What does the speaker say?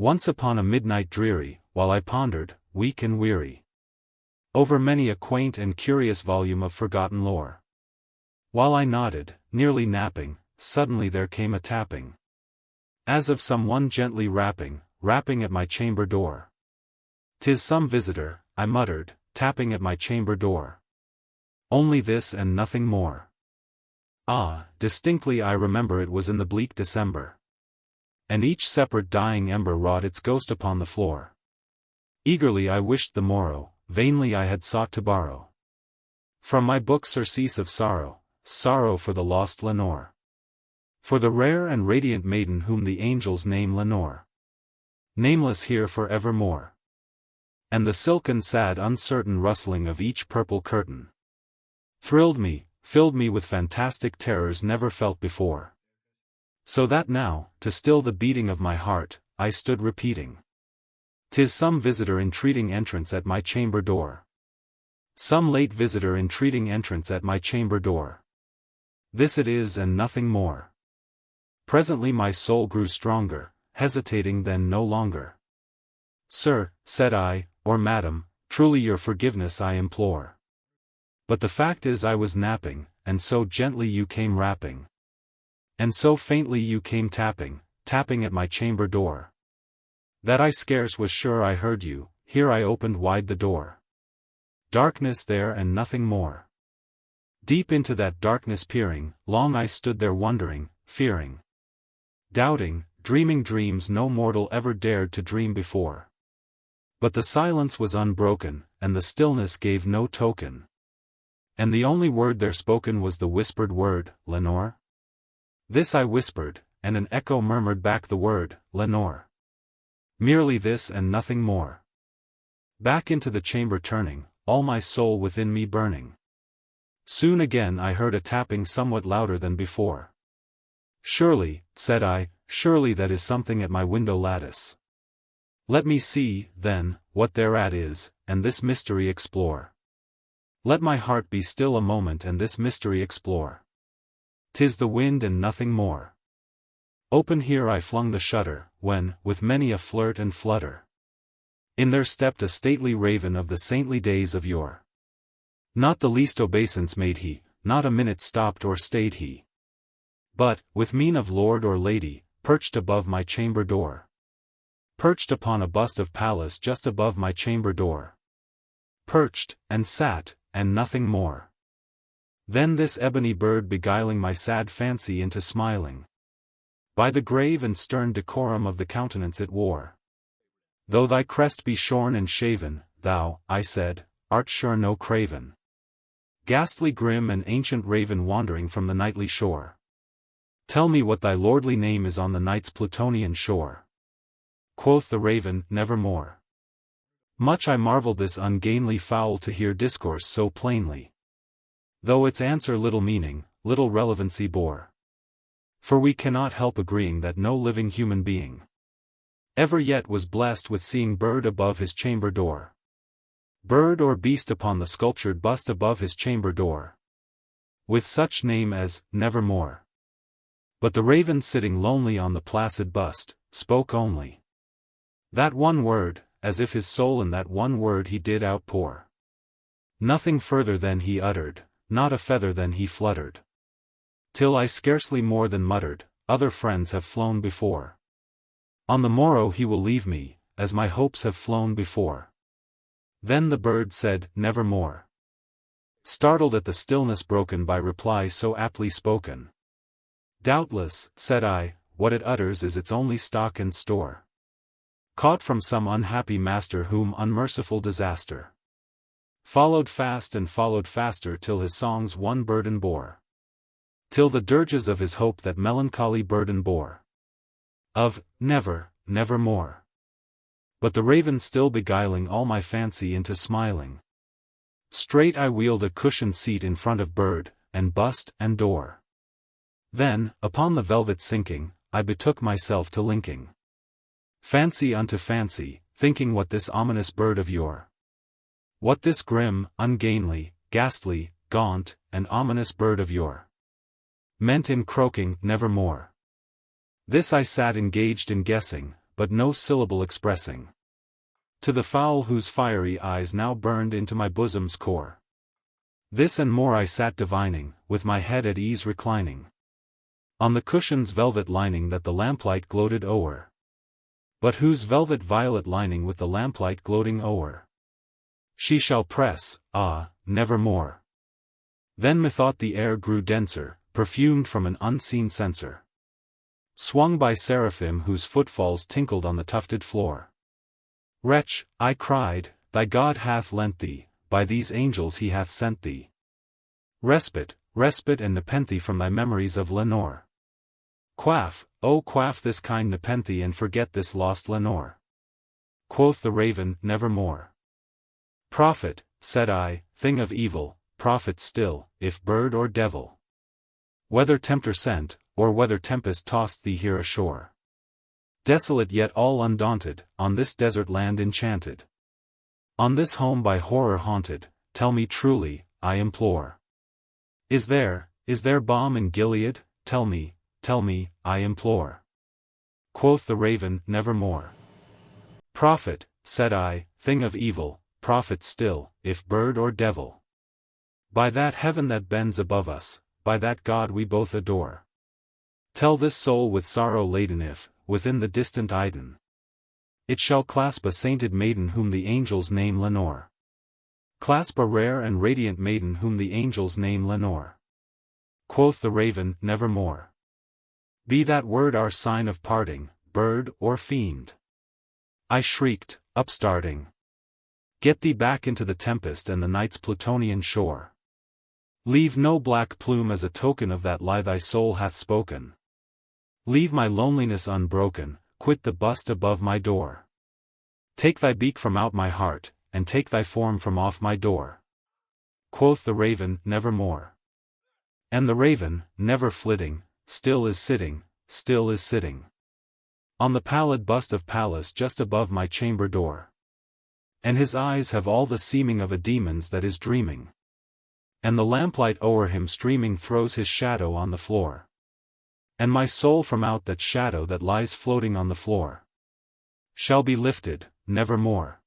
Once upon a midnight dreary, while I pondered, weak and weary, over many a quaint and curious volume of forgotten lore. While I nodded, nearly napping, suddenly there came a tapping, as of some one gently rapping at my chamber door. "'Tis some visitor," I muttered, tapping at my chamber door. "Only this and nothing more." Ah, distinctly I remember it was in the bleak December, and each separate dying ember wrought its ghost upon the floor. Eagerly I wished the morrow, vainly I had sought to borrow from my book surcease of sorrow, sorrow for the lost Lenore, for the rare and radiant maiden whom the angels name Lenore, nameless here for evermore. And the silken sad uncertain rustling of each purple curtain thrilled me, filled me with fantastic terrors never felt before. So that now, to still the beating of my heart, I stood repeating, "'Tis some visitor entreating entrance at my chamber door. Some late visitor entreating entrance at my chamber door. This it is and nothing more." Presently my soul grew stronger, hesitating then no longer. "Sir," said I, "or madam, truly your forgiveness I implore. But the fact is I was napping, and so gently you came rapping, and so faintly you came tapping at my chamber door, that I scarce was sure I heard you. Here I opened wide the door. Darkness there and nothing more. Deep into that darkness peering, long I stood there wondering, fearing, doubting, dreaming dreams no mortal ever dared to dream before. But the silence was unbroken, and the stillness gave no token. And the only word there spoken was the whispered word, Lenore? This I whispered, and an echo murmured back the word, Lenore. Merely this and nothing more. Back into the chamber turning, all my soul within me burning. Soon again I heard a tapping somewhat louder than before. "Surely," said I, "surely that is something at my window lattice. Let me see, then, what thereat is, and this mystery explore. Let my heart be still a moment and this mystery explore. 'Tis the wind and nothing more." Open here I flung the shutter, when, with many a flirt and flutter, in there stepped a stately raven of the saintly days of yore. Not the least obeisance made he, not a minute stopped or stayed he, but, with mien of lord or lady, perched above my chamber door. Perched upon a bust of Pallas just above my chamber door. Perched, and sat, and nothing more. Then this ebony bird beguiling my sad fancy into smiling, by the grave and stern decorum of the countenance it wore. "Though thy crest be shorn and shaven, thou," I said, "art sure no craven, ghastly grim and ancient raven wandering from the nightly shore. Tell me what thy lordly name is on the night's Plutonian shore." Quoth the raven, "Nevermore." Much I marveled this ungainly fowl to hear discourse so plainly, though its answer little meaning, little relevancy bore. For we cannot help agreeing that no living human being ever yet was blessed with seeing bird above his chamber door. Bird or beast upon the sculptured bust above his chamber door, with such name as Nevermore. But the raven sitting lonely on the placid bust, spoke only that one word, as if his soul in that one word he did outpour. Nothing further than he uttered, not a feather than he fluttered. Till I scarcely more than muttered, "Other friends have flown before. On the morrow he will leave me, as my hopes have flown before." Then the bird said, "Nevermore." Startled at the stillness broken by reply so aptly spoken. "Doubtless," said I, "what it utters is its only stock and store, caught from some unhappy master whom unmerciful disaster followed fast and followed faster till his songs one burden bore, till the dirges of his hope that melancholy burden bore, of nevermore." But the raven still beguiling all my fancy into smiling, straight I wheeled a cushioned seat in front of bird, and bust, and door. Then, upon the velvet sinking, I betook myself to linking fancy unto fancy, thinking what this ominous bird of yore, what this grim, ungainly, ghastly, gaunt, and ominous bird of yore meant in croaking "Nevermore." This I sat engaged in guessing, but no syllable expressing. To the fowl whose fiery eyes now burned into my bosom's core. This and more I sat divining, with my head at ease reclining on the cushion's velvet lining that the lamplight gloated o'er. But whose velvet violet lining with the lamplight gloating o'er? She shall press, nevermore. Then methought the air grew denser, perfumed from an unseen censer, swung by seraphim whose footfalls tinkled on the tufted floor. Wretch, I cried, thy God hath lent thee, by these angels he hath sent thee respite, respite and nepenthe from thy memories of Lenore. Quaff, oh quaff this kind nepenthe and forget this lost Lenore. Quoth the raven, nevermore. Prophet, said I, thing of evil, prophet still, if bird or devil. Whether tempter sent, or whether tempest tossed thee here ashore. Desolate yet all undaunted, on this desert land enchanted. On this home by horror haunted, tell me truly, I implore. Is there balm in Gilead? Tell me, I implore. Quoth the raven, nevermore. Prophet, said I, thing of evil, prophet still, if bird or devil. By that heaven that bends above us, by that God we both adore. Tell this soul with sorrow laden if, within the distant Iden, it shall clasp a sainted maiden whom the angels name Lenore. Clasp a rare and radiant maiden whom the angels name Lenore. Quoth the raven, nevermore. Be that word our sign of parting, bird or fiend. I shrieked, upstarting. Get thee back into the tempest and the night's Plutonian shore. Leave no black plume as a token of that lie thy soul hath spoken. Leave my loneliness unbroken, quit the bust above my door. Take thy beak from out my heart, and take thy form from off my door. Quoth the raven, nevermore. And the raven, never flitting, still is sitting, on the pallid bust of Pallas just above my chamber door. And his eyes have all the seeming of a demon's that is dreaming. And the lamplight o'er him streaming throws his shadow on the floor. And my soul from out that shadow that lies floating on the floor shall be lifted, nevermore.